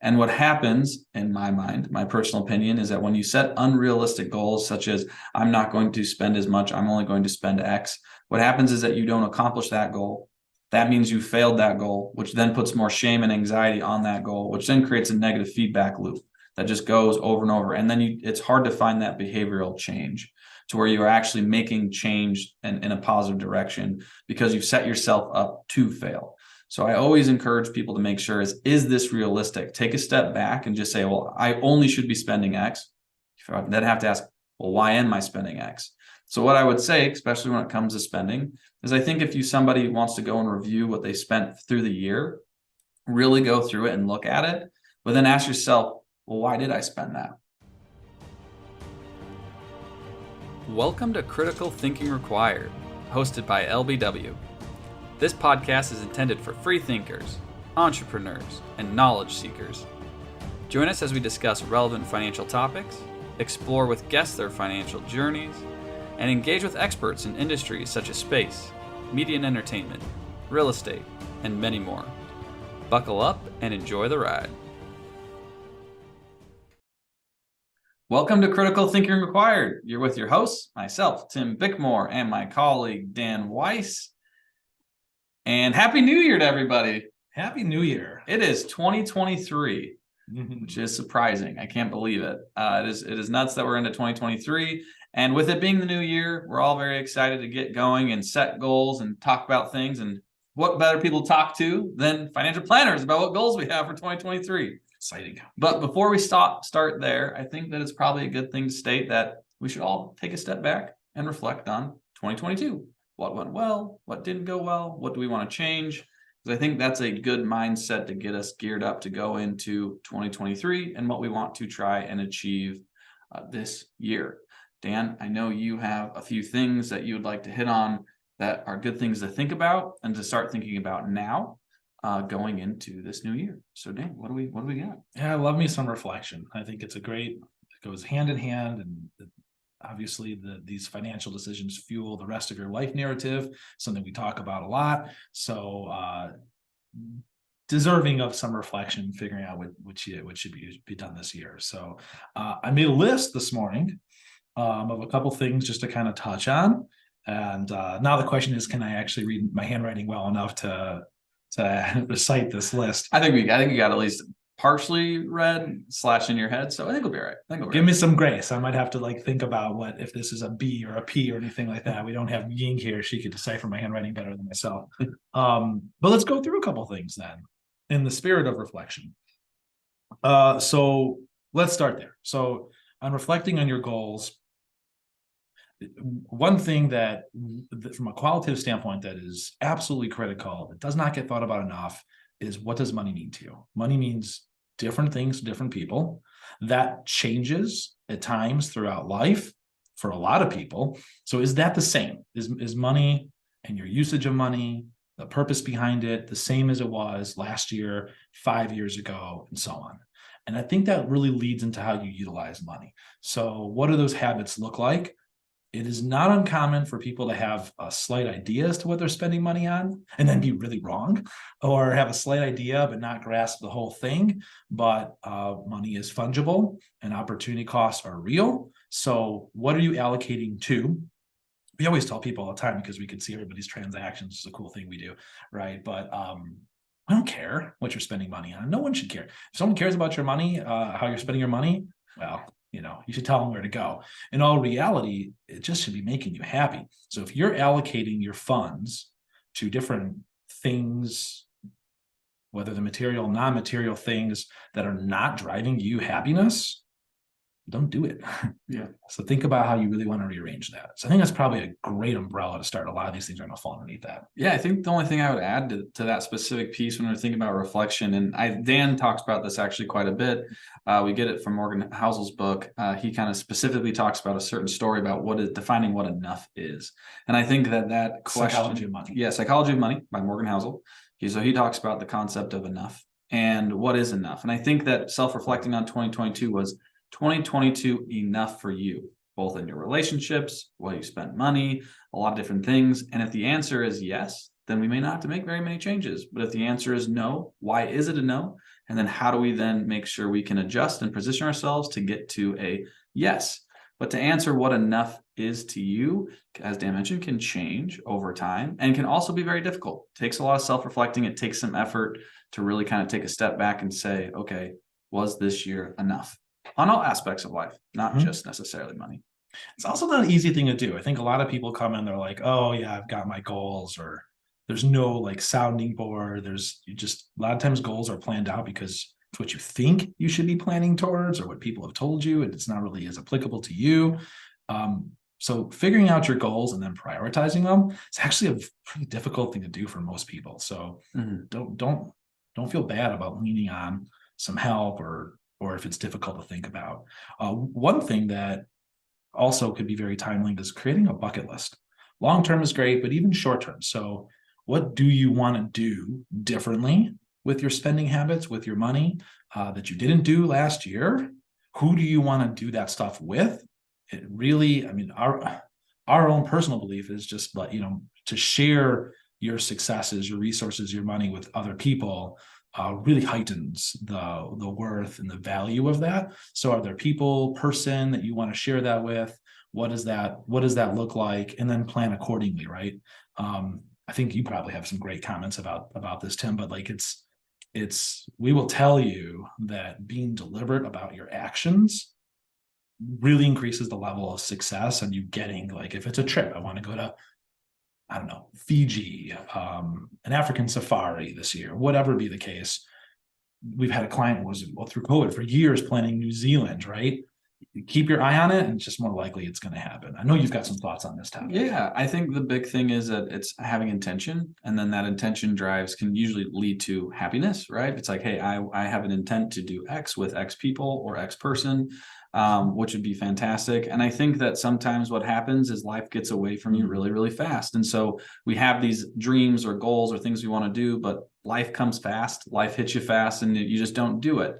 And what happens, in my mind, my personal opinion, is that when you set unrealistic goals, such as I'm not going to spend as much, I'm only going to spend X, what happens is that you don't accomplish that goal. That means you failed that goal, which then puts more shame and anxiety on that goal, which then creates a negative feedback loop that just goes over and over. And then it's hard to find that behavioral change to where you are actually making change in a positive direction because you've set yourself up to fail. So I always encourage people to make sure is this realistic? Take a step back and just say, well, I only should be spending X. Then have to ask, well, why am I spending X? So what I would say, especially when it comes to spending, is I think if somebody wants to go and review what they spent through the year, really go through it and look at it, but then ask yourself, well, why did I spend that? Welcome to Critical Thinking Required, hosted by LBW. This podcast is intended for free thinkers, entrepreneurs, and knowledge seekers. Join us as we discuss relevant financial topics, explore with guests their financial journeys, and engage with experts in industries such as space, media and entertainment, real estate, and many more. Buckle up and enjoy the ride. Welcome to Critical Thinking Required. You're with your host, myself, Tim Bickmore, and my colleague, Dan Weiss. And Happy New Year to everybody. Happy New Year. It is 2023, which is surprising. I can't believe it. It is nuts that we're into 2023. And with it being the new year, we're all very excited to get going and set goals and talk about things. And what better people to talk to than financial planners about what goals we have for 2023. Exciting. But before we start there, I think that it's probably a good thing to state that we should all take a step back and reflect on 2022. What went well? What didn't go well? What do we want to change? Because I think that's a good mindset to get us geared up to go into 2023 and what we want to try and achieve this year. Dan, I know you have a few things that you would like to hit on that are good things to think about and to start thinking about now going into this new year. So Dan, what do we got? Yeah, I love me some reflection. I think it goes hand in hand, and obviously these financial decisions fuel the rest of your life narrative, something we talk about a lot. So deserving of some reflection, figuring out what should be done this year. So I made a list this morning of a couple things just to kind of touch on. And now the question is, can I actually read my handwriting well enough to recite this list? I think you got at least partially read / in your head, so I think we'll be all right. Give me some grace. I might have to think about what if this is a B or a P or anything like that. We don't have Ying here; she could decipher my handwriting better than myself. But let's go through a couple things then, in the spirit of reflection. So let's start there. So on reflecting on your goals, one thing that from a qualitative standpoint that is absolutely critical, that does not get thought about enough, is what does money mean to you? Money means different things to different people. That changes at times throughout life for a lot of people. So is that the same? Is money and your usage of money, the purpose behind it, the same as it was last year, 5 years ago, and so on? And I think that really leads into how you utilize money. So what do those habits look like? It is not uncommon for people to have a slight idea as to what they're spending money on and then be really wrong, or have a slight idea but not grasp the whole thing. But money is fungible and opportunity costs are real. So what are you allocating to? We always tell people all the time, because we can see everybody's transactions. It's a cool thing we do, right? But I don't care what you're spending money on. No one should care. If someone cares about your money, how you're spending your money, well, you should tell them where to go. In all reality, it just should be making you happy. So if you're allocating your funds to different things, whether the material, non-material things that are not driving you happiness, don't do it. Yeah. So think about how you really want to rearrange that. So I think that's probably a great umbrella to start. A lot of these things are going to fall underneath that. Yeah, I think the only thing I would add to that specific piece when we're thinking about reflection, and Dan talks about this actually quite a bit. We get it from Morgan Housel's book. He kind of specifically talks about a certain story about defining what enough is. And I think that question, Psychology of Money. Yeah, Psychology of Money by Morgan Housel. So he talks about the concept of enough and what is enough. And I think that self-reflecting on 2022 was 2022 enough for you, both in your relationships, what you spent money, a lot of different things. And if the answer is yes, then we may not have to make very many changes. But if the answer is no, why is it a no? And then how do we then make sure we can adjust and position ourselves to get to a yes? But to answer what enough is to you, as Dan mentioned, can change over time and can also be very difficult. It takes a lot of self-reflecting. It takes some effort to really kind of take a step back and say, okay, was this year enough? On all aspects of life, not just necessarily money. It's also not an easy thing to do. I think a lot of people come in, they're like, oh yeah, I've got my goals, or there's no like sounding board. A lot of times goals are planned out because it's what you think you should be planning towards or what people have told you, and it's not really as applicable to you. So figuring out your goals and then prioritizing them, it's actually a pretty difficult thing to do for most people. So don't feel bad about leaning on some help or if it's difficult to think about. One thing that also could be very timely is creating a bucket list. Long term is great, but even short term. So what do you want to do differently with your spending habits, with your money that you didn't do last year? Who do you want to do that stuff with? It really, I mean, our own personal belief is just like, to share your successes, your resources, your money with other people really heightens the worth and the value of that. So are there person that you want to share that with? What does that look like? And then plan accordingly, right? I think you probably have some great comments about this, Tim, but like we will tell you that being deliberate about your actions really increases the level of success, and you getting, like, if it's a trip, I want to go to, I don't know, Fiji, an African safari this year, whatever be the case. We've had a client who was through COVID for years planning New Zealand, right? You keep your eye on it, and it's just more likely it's going to happen. I know you've got some thoughts on this topic. Yeah, I think the big thing is that it's having intention, and then that intention can usually lead to happiness, right? It's like, hey, I have an intent to do X with X people or X person, which would be fantastic. And I think that sometimes what happens is life gets away from you really, really fast. And so we have these dreams or goals or things we want to do, but life comes fast, life hits you fast, and you just don't do it.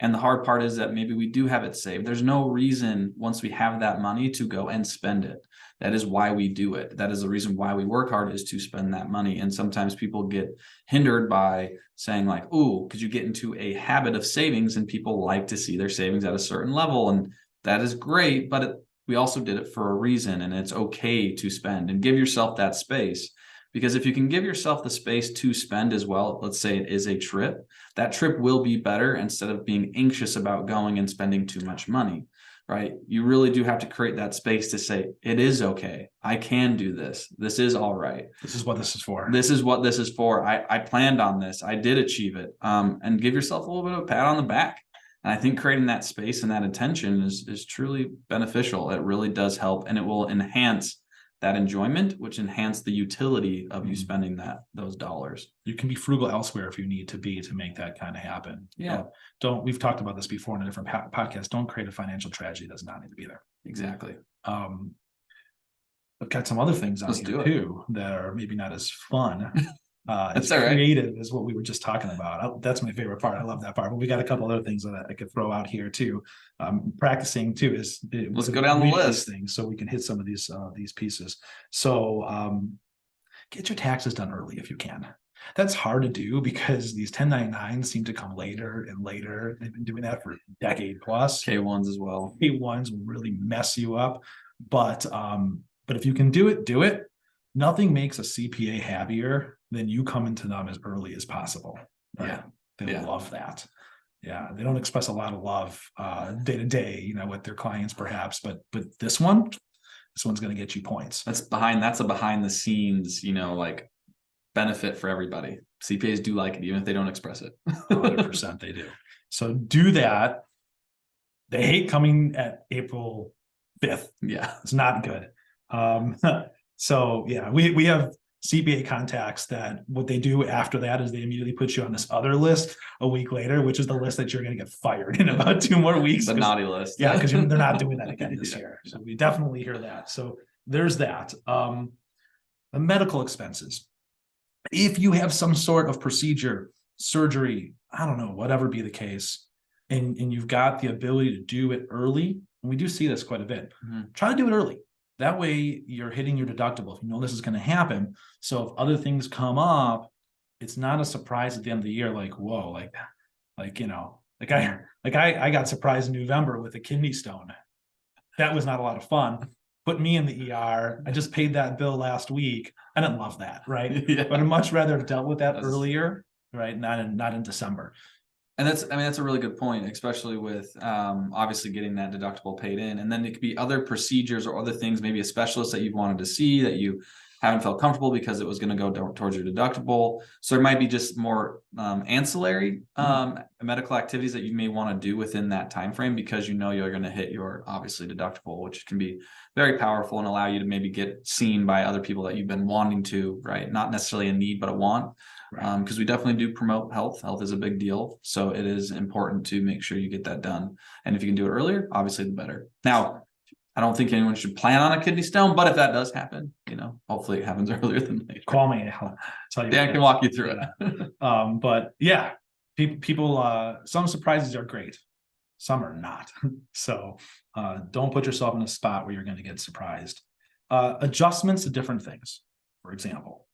And the hard part is that maybe we do have it saved. There's no reason once we have that money to go and spend it. That is why we do it. That is the reason why we work hard, is to spend that money. And sometimes people get hindered by saying like, ooh, could you get into a habit of savings? And people like to see their savings at a certain level. And that is great, but we also did it for a reason, and it's okay to spend and give yourself that space. Because if you can give yourself the space to spend as well, let's say it is a trip, that trip will be better instead of being anxious about going and spending too much money, right? You really do have to create that space to say, it is okay. I can do this. This is all right. This is what this is for. This is what this is for. I planned on this. I did achieve it. And give yourself a little bit of a pat on the back. And I think creating that space and that attention is truly beneficial. It really does help, and it will enhance that enjoyment, which enhance the utility of you spending those dollars. You can be frugal elsewhere if you need to be to make that kind of happen. Yeah. We've talked about this before in a different podcast. Don't create a financial tragedy that does not need to be there. Exactly. I've got some other things on here too that are maybe not as fun. As creative as what we were just talking about. That's my favorite part. I love that part. But we got a couple other things that I could throw out here too. Practicing too let's go down the list. Things so we can hit some of these pieces. So get your taxes done early if you can. That's hard to do because these 1099s seem to come later and later. They've been doing that for a decade plus. K1s as well. K1s will really mess you up. But if you can do it, do it. Nothing makes a CPA happier than you coming to them as early as possible. Right? Yeah. They love that. Yeah. They don't express a lot of love day to day, with their clients perhaps, but this one's going to get you points. That's a behind the scenes, like benefit for everybody. CPAs do like it, even if they don't express it. 100% they do. So do that. They hate coming at April 5th. Yeah. It's not good. So yeah, we have CPA contacts that what they do after that is they immediately put you on this other list a week later, which is the list that you're going to get fired in about 2 more weeks. The naughty list. Yeah, because they're not doing that again this year. So we definitely hear that. So there's that. The medical expenses. If you have some sort of procedure, surgery, I don't know, whatever be the case, and you've got the ability to do it early, and we do see this quite a bit, try to do it early. That way you're hitting your deductible if you know this is going to happen. So if other things come up, it's not a surprise at the end of the year, like, whoa, like Like, I got surprised in November with a kidney stone. That was not a lot of fun. Put me in the ER. I just paid that bill last week. I didn't love that, right? Yeah. But I'd much rather have dealt with that That's- earlier, right? Not in December. And that's a really good point, especially with obviously getting that deductible paid in. And then it could be other procedures or other things, maybe a specialist that you wanted to see that you haven't felt comfortable because it was going to go towards your deductible. So there might be just more ancillary medical activities that you may want to do within that time frame, because you're going to hit your obviously deductible, which can be very powerful and allow you to maybe get seen by other people that you've been wanting to, right? Not necessarily a need, but a want. Because we definitely do promote health. Health is a big deal. So it is important to make sure you get that done. And if you can do it earlier, obviously the better. Now, I don't think anyone should plan on a kidney stone, but if that does happen, hopefully it happens earlier than later. Call me. I'll tell you. Dan can walk you through it. But yeah, people, some surprises are great. Some are not. So don't put yourself in a spot where you're going to get surprised. Adjustments to different things. For example,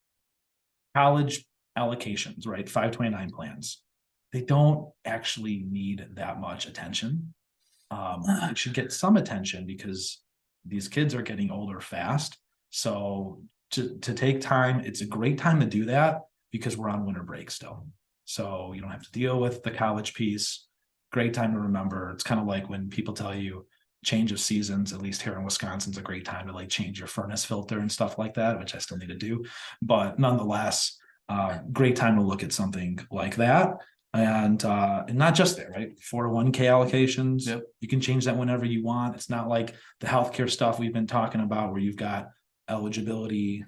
college allocations, right? 529 plans. They don't actually need that much attention. It should get some attention because these kids are getting older fast. So to take time, it's a great time to do that because we're on winter break still. So you don't have to deal with the college piece. Great time to remember. It's kind of like when people tell you change of seasons, at least here in Wisconsin, is a great time to like change your furnace filter and stuff like that, which I still need to do. But nonetheless, great time to look at something like that. And not just there, right? 401k allocations. Yep. You can change that whenever you want. It's not like the healthcare stuff we've been talking about where you've got eligibility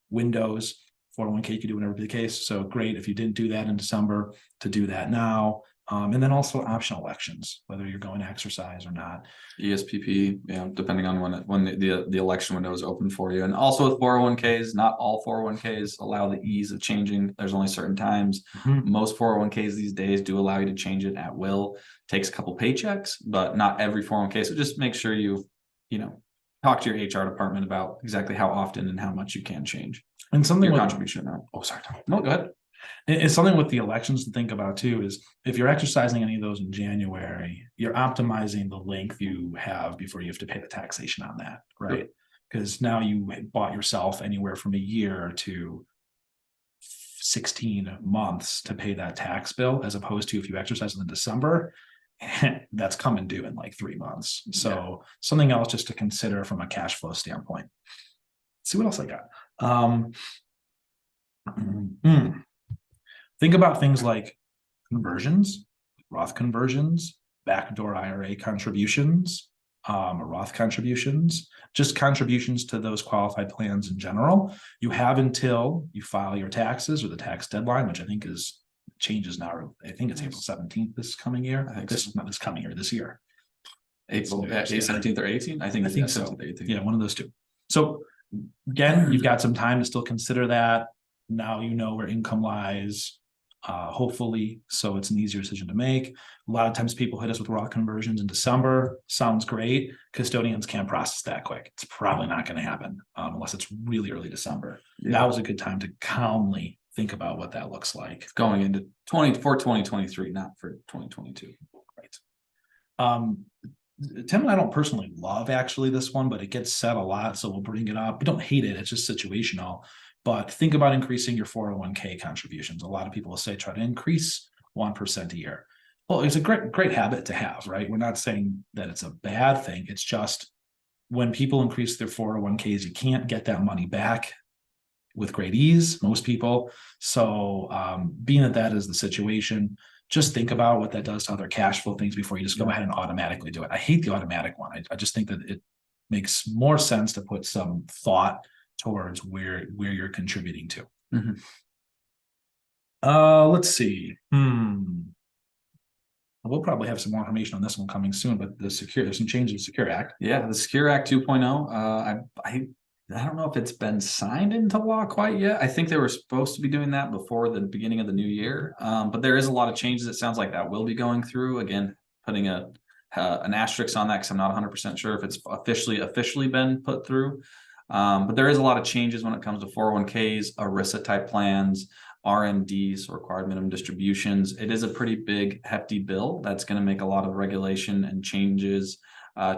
windows. 401k you can do whenever the case. So great if you didn't do that in December to do that now. And then also optional elections, whether you're going to exercise or not. ESPP, depending on when the election window is open for you. And also with 401ks, not all 401ks allow the ease of changing. There's only certain times. Most 401ks these days do allow you to change it at will. Takes a couple paychecks, but not every 401k. So just make sure you talk to your HR department about exactly how often and how much you can change. And something your contribution amount. Oh, sorry. No, go ahead. It's something with the elections to think about too, is if you're exercising any of those in January, you're optimizing the length you have before you have to pay the taxation on that, right? Because now you bought yourself anywhere from a year to 16 months to pay that tax bill, as opposed to if you exercise in December, that's coming due in like 3 months. So something else just to consider from a cash flow standpoint. Let's see what else I got. Think about things like conversions, Roth conversions, backdoor IRA contributions, Roth contributions, just contributions to those qualified plans in general. You have until you file your taxes or the tax deadline, which I think changes now. I think it's April 17th this coming year. This year. April 17th or 18th? I think so. 17th, 18th. Yeah, one of those two. So again, you've got some time to still consider that. Now you know where income lies, hopefully, so it's an easier decision to make. A lot of times people hit us with Roth conversions in December. Sounds great. Custodians can't process that quick. It's probably not going to happen unless it's really early December. Now is a good time to calmly think about what that looks like. Going into 2023, not for 2022. Right. Tim and I don't personally love actually this one, but it gets said a lot, so we'll bring it up. We don't hate it. It's just situational. But think about increasing your 401k contributions. A lot of people will say try to increase 1% a year. Well, it's a great habit to have, right? We're not saying that it's a bad thing. It's just when people increase their 401ks, you can't get that money back with great ease, most people. So being that is the situation, just think about what that does to other cash flow things before you just go ahead and automatically do it. I hate the automatic one. I just think that it makes more sense to put some thought towards where you're contributing to. Let's see. We'll probably have some more information on this one coming soon, but there's some changes to the Secure Act. Yeah, the Secure Act 2.0. I don't know if it's been signed into law quite yet. I think they were supposed to be doing that before the beginning of the new year. But there is a lot of changes. It sounds like that will be going through. Again, putting an asterisk on that because I'm not 100% sure if it's officially been put through. But there is a lot of changes when it comes to 401ks, ERISA type plans, RMDs, required minimum distributions. It is a pretty big, hefty bill that's going to make a lot of regulation and changes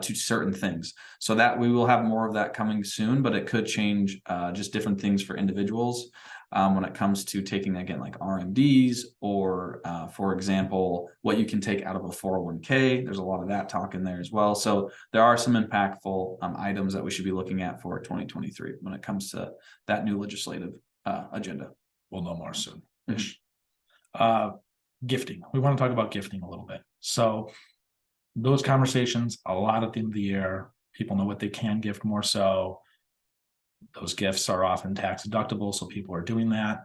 to certain things. So that we will have more of that coming soon, but it could change just different things for individuals when it comes to taking, again, like RMDs or, for example, what you can take out of a 401k. There's a lot of that talk in there as well. So there are some impactful items that we should be looking at for 2023 when it comes to that new legislative agenda. We'll know more soon. Gifting. We want to talk about gifting a little bit. So those conversations, a lot at the end of the year, people know what they can gift more so. Those gifts are often tax deductible, so people are doing that.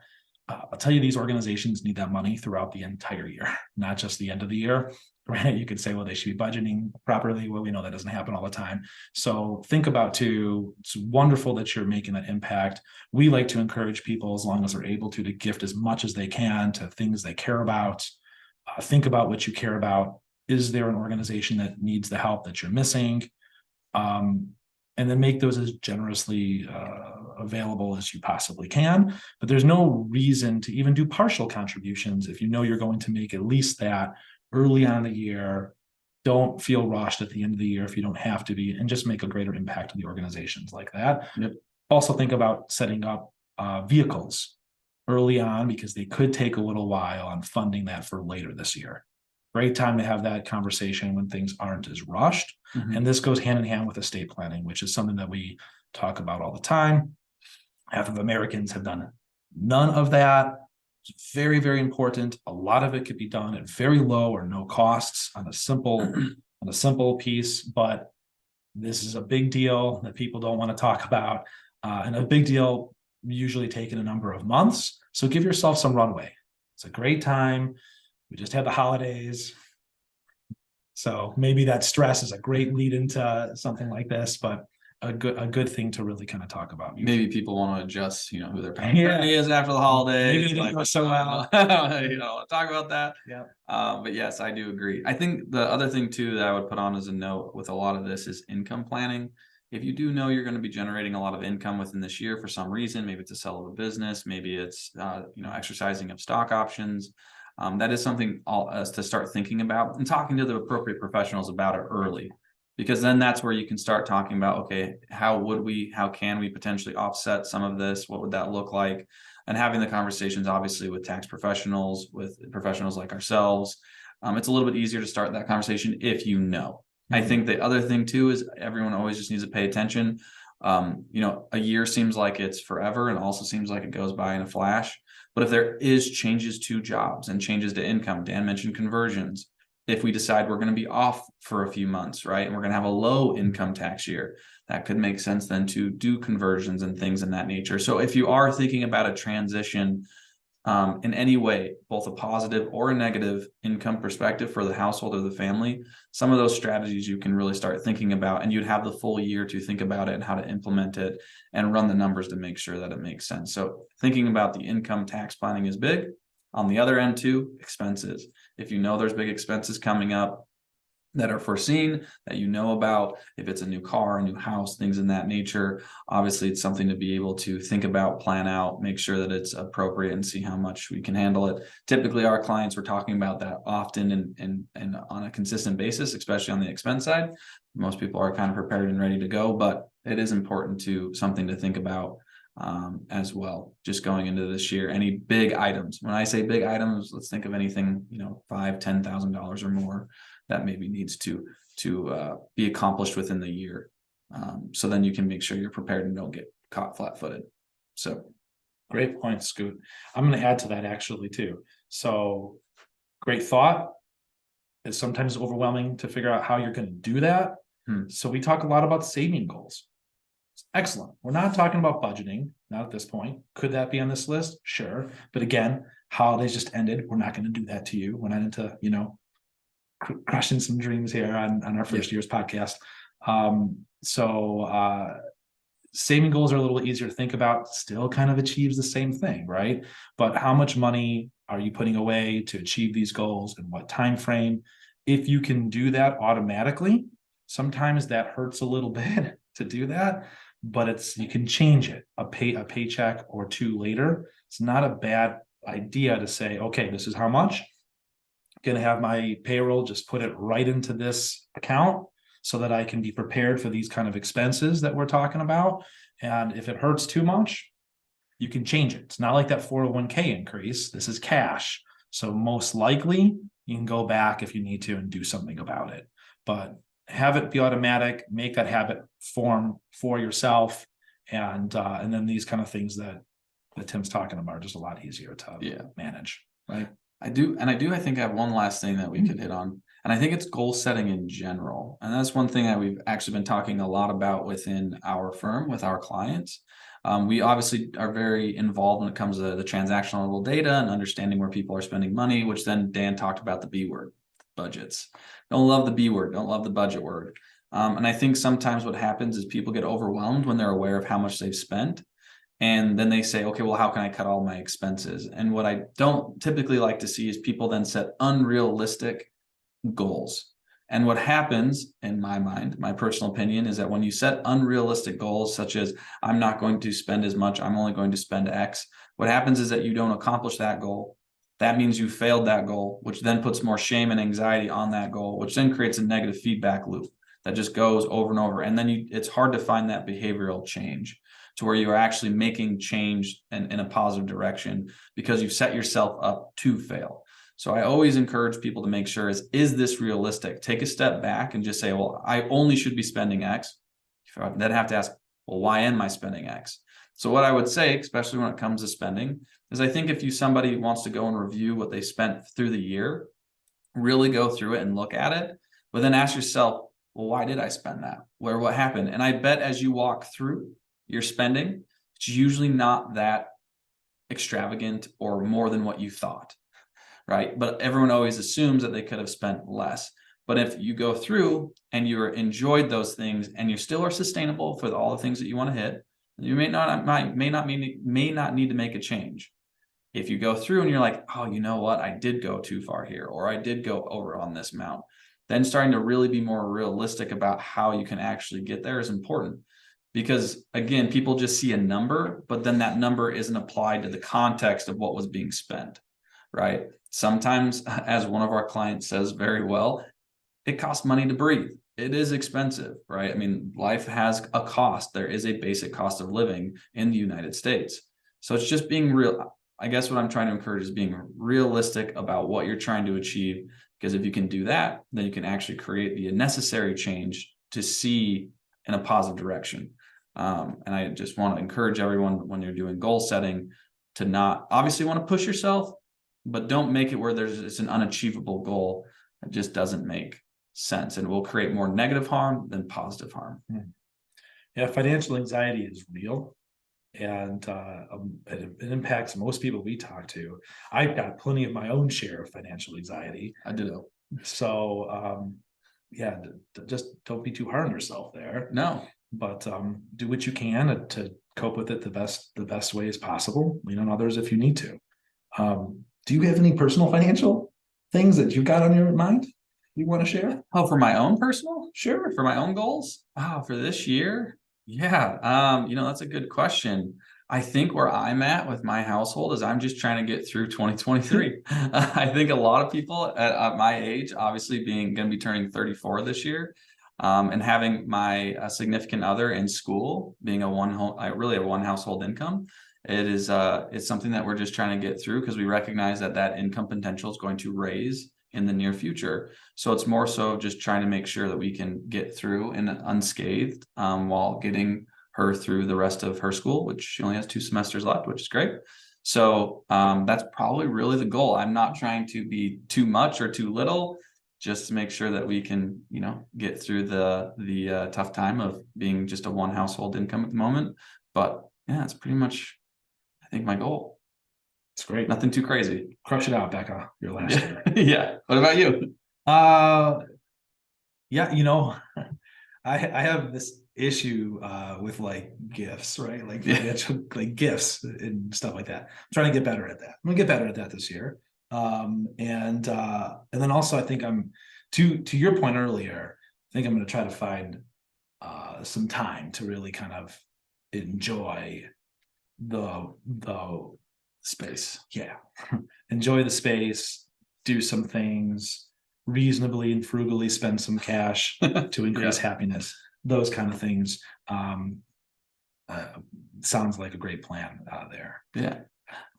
I'll tell you, these organizations need that money throughout the entire year, not just the end of the year. Right? You could say, well, they should be budgeting properly. Well, we know that doesn't happen all the time. So think about too, it's wonderful that you're making that impact. We like to encourage people, as long as they're able to gift as much as they can to things they care about. Think about what you care about. Is there an organization that needs the help that you're missing? And then make those as generously available as you possibly can. But there's no reason to even do partial contributions if you know you're going to make at least that early on in the year. Don't feel rushed at the end of the year if you don't have to be, and just make a greater impact to the organizations like that. Yep. Also think about setting up vehicles early on, because they could take a little while on funding that for later this year. Great time to have that conversation when things aren't as rushed. And this goes hand in hand with estate planning, which is something that we talk about all the time. Half of Americans have done none of that. It's very, very important. A lot of it could be done at very low or no costs on a simple piece, but this is a big deal that people don't want to talk about, and a big deal usually taking a number of months. So give yourself some runway. It's a great time. We just had the holidays. So maybe that stress is a great lead into something like this, but a good thing to really kind of talk about. Maybe people want to adjust, who their family is after the holidays. Maybe they didn't go so well. Talk about that. Yeah. But yes, I do agree. I think the other thing too that I would put on as a note with a lot of this is income planning. If you do know you're going to be generating a lot of income within this year for some reason, maybe it's a sale of a business, maybe it's exercising of stock options. That is something to start thinking about and talking to the appropriate professionals about it early, because then that's where you can start talking about, okay, how can we potentially offset some of this? What would that look like? And having the conversations, obviously, with tax professionals, with professionals like ourselves. It's a little bit easier to start that conversation if you know. I think the other thing too is everyone always just needs to pay attention. A year seems like it's forever, and also seems like it goes by in a flash. But if there is changes to jobs and changes to income, Dan mentioned conversions. If we decide we're going to be off for a few months, right, and we're going to have a low income tax year, that could make sense then to do conversions and things in that nature. So if you are thinking about a transition in any way, both a positive or a negative income perspective for the household or the family, some of those strategies you can really start thinking about, and you'd have the full year to think about it and how to implement it and run the numbers to make sure that it makes sense. So thinking about the income tax planning is big. On the other end too, expenses. If you know there's big expenses coming up that are foreseen, that you know about, if it's a new car, a new house, things in that nature, obviously it's something to be able to think about, plan out, make sure that it's appropriate, and see how much we can handle it. Typically our clients, we're talking about that often and on a consistent basis, especially on the expense side. Most people are kind of prepared and ready to go, but it is important something to think about as well, just going into this year. Any big items, when I say big items, let's think of anything, $5,000-$10,000 or more that maybe needs to be accomplished within the year. So then you can make sure you're prepared and don't get caught flat-footed. So great point, Scoot. I'm going to add to that actually too. So great thought. It's sometimes overwhelming to figure out how you're going to do that. So we talk a lot about saving goals. Excellent. We're not talking about budgeting, not at this point. Could that be on this list? Sure. But again, holidays just ended. We're not going to do that to you. We're not into, crushing some dreams here on our first year's podcast. Saving goals are a little easier to think about, still kind of achieves the same thing, right? But how much money are you putting away to achieve these goals, and what time frame? If you can do that automatically, sometimes that hurts a little bit to do that, but you can change it a paycheck or two later. It's not a bad idea to say, okay, this is how much. Going to have my payroll just put it right into this account so that I can be prepared for these kind of expenses that we're talking about. And if it hurts too much, you can change it. It's not like that 401k increase. This is cash. So most likely you can go back if you need to and do something about it. But have it be automatic, make that habit form for yourself. And then these kind of things that Tim's talking about are just a lot easier to manage, right? I think I have one last thing that we could hit on. And I think it's goal setting in general. And that's one thing that we've actually been talking a lot about within our firm with our clients. We obviously are very involved when it comes to the transactional level data and understanding where people are spending money, which then Dan talked about the B word, budgets. Don't love the B word, don't love the budget word. And I think sometimes what happens is people get overwhelmed when they're aware of how much they've spent. And then they say, okay, well, how can I cut all my expenses? And what I don't typically like to see is people then set unrealistic goals. And what happens, in my mind, my personal opinion, is that when you set unrealistic goals, such as I'm not going to spend as much, I'm only going to spend X, what happens is that you don't accomplish that goal. That means you failed that goal, which then puts more shame and anxiety on that goal, which then creates a negative feedback loop that just goes over and over. And then it's hard to find that behavioral change to where you are actually making change in a positive direction because you've set yourself up to fail. So I always encourage people to make sure is this realistic? Take a step back and just say, well, I only should be spending X. Then have to ask, well, why am I spending X? So what I would say, especially when it comes to spending, is I think if somebody wants to go and review what they spent through the year, really go through it and look at it, but then ask yourself, well, why did I spend that? What happened? And I bet as you walk through your spending, it's usually not that extravagant or more than what you thought, right? But everyone always assumes that they could have spent less. But if you go through and you enjoyed those things and you still are sustainable for all the things that you want to hit, you may not need to make a change. If you go through and you're like, oh, you know what? I did go too far here, or I did go over on this amount, then starting to really be more realistic about how you can actually get there is important. Because again, people just see a number, but then that number isn't applied to the context of what was being spent, right? Sometimes, as one of our clients says very well, it costs money to breathe. It is expensive, right? I mean, life has a cost. There is a basic cost of living in the United States. So it's just being real. I guess what I'm trying to encourage is being realistic about what you're trying to achieve. Because if you can do that, then you can actually create the necessary change to see in a positive direction. And I just want to encourage everyone when you're doing goal setting to not obviously want to push yourself, but don't make it where it's an unachievable goal. It just doesn't make sense and will create more negative harm than positive harm. Yeah, financial anxiety is real. And it impacts most people we talk to. I've got plenty of my own share of financial anxiety. I do. So just don't be too hard on yourself there. No. But do what you can to cope with it the best way as possible. Lean on others if you need to. Do you have any personal financial things that you've got on your mind you want to share? Oh, for my own personal? Sure. For my own goals? For this year? Yeah. That's a good question. I think where I'm at with my household is I'm just trying to get through 2023. I think a lot of people at my age, obviously going to be turning 34 this year, and having my significant other in school, being a one household income, it's something that we're just trying to get through because we recognize that income potential is going to raise in the near future. So it's more so just trying to make sure that we can get through and unscathed while getting her through the rest of her school, which she only has 2 semesters left, which is great. So that's probably really the goal. I'm not trying to be too much or too little, just to make sure that we can, get through the tough time of being just a one household income at the moment. But yeah, it's pretty much, I think, my goal. It's great. Nothing too crazy. Crush it out, Becca. Your last year. Yeah. What about you? I have this issue with like gifts, right? Like financial like gifts and stuff like that. I'm trying to get better at that. I'm gonna get better at that this year. And then also I think I'm to your point earlier, I think I'm gonna try to find some time to really kind of enjoy the Space. Yeah. Enjoy the space, do some things, reasonably and frugally spend some cash to increase happiness. Those kind of things. Sounds like a great plan there. Yeah.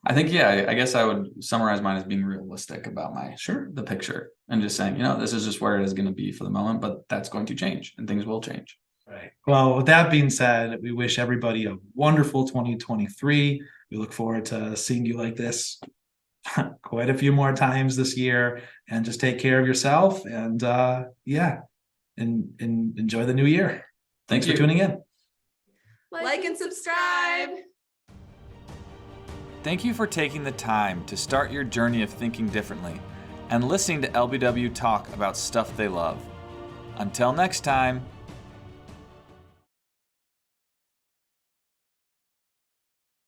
I think, I guess I would summarize mine as being realistic about the picture, and just saying, this is just where it is going to be for the moment, but that's going to change and things will change. Right. Well, with that being said, we wish everybody a wonderful 2023. We look forward to seeing you like this quite a few more times this year, and just take care of yourself and enjoy the new year. Thanks for tuning in. Like and subscribe. Thank you for taking the time to start your journey of thinking differently and listening to LBW talk about stuff they love. Until next time.